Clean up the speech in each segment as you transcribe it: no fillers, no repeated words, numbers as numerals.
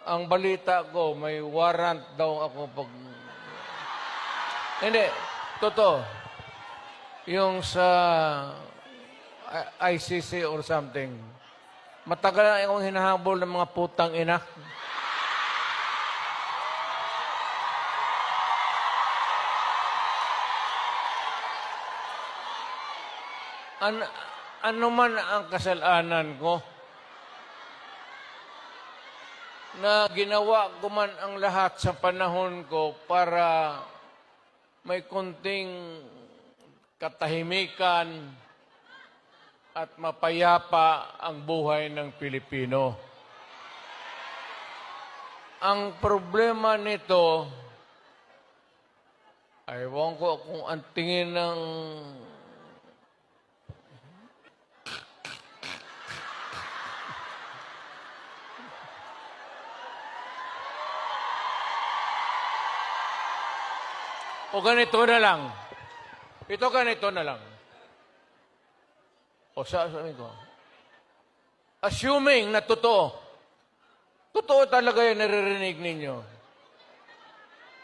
ang balita ko, may warrant daw ako pag... Hindi, totoo. Yung sa ICC or something. Matagal na akong hinahabol ng mga putang ina. Ano man ang kasalanan ko, na ginawa ko man ang lahat sa panahon ko para may konting katahimikan at mapayapa ang buhay ng Pilipino. Ang problema nito, ewan ko kung ang tingin ng o ganito na lang. Ito ganito na lang. O sabi ko, assuming na totoo talaga yung naririnig ninyo,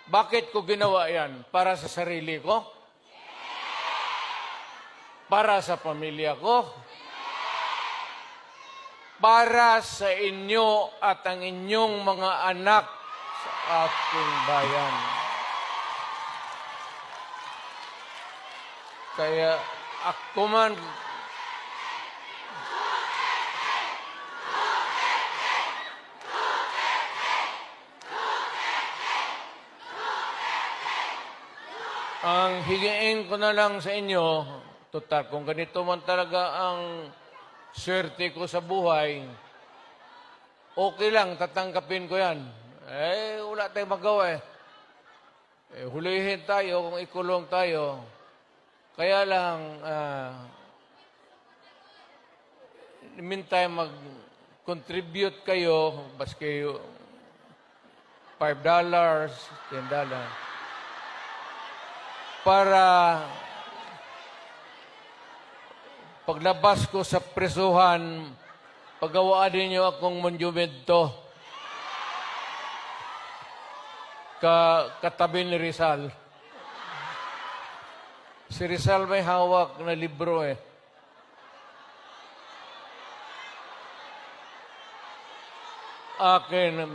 bakit ko ginawa yan? Para sa sarili ko? Para sa pamilya ko? Para sa inyo at ang inyong mga anak sa ating bayan. Kaya ako man, ang higiin ko na lang sa inyo, total, kung ganito man talaga ang swerte ko sa buhay, okay lang, tatanggapin ko yan. Wala tayong magawa hulihin tayo kung ikulong tayo. Kaya lang, meantime, mag-contribute kayo, baski $5, $10, para paglabas ko sa presuhan, pagawaan ninyo akong monumento katabi ni Rizal. Si Rizal may hawak na libro Akin.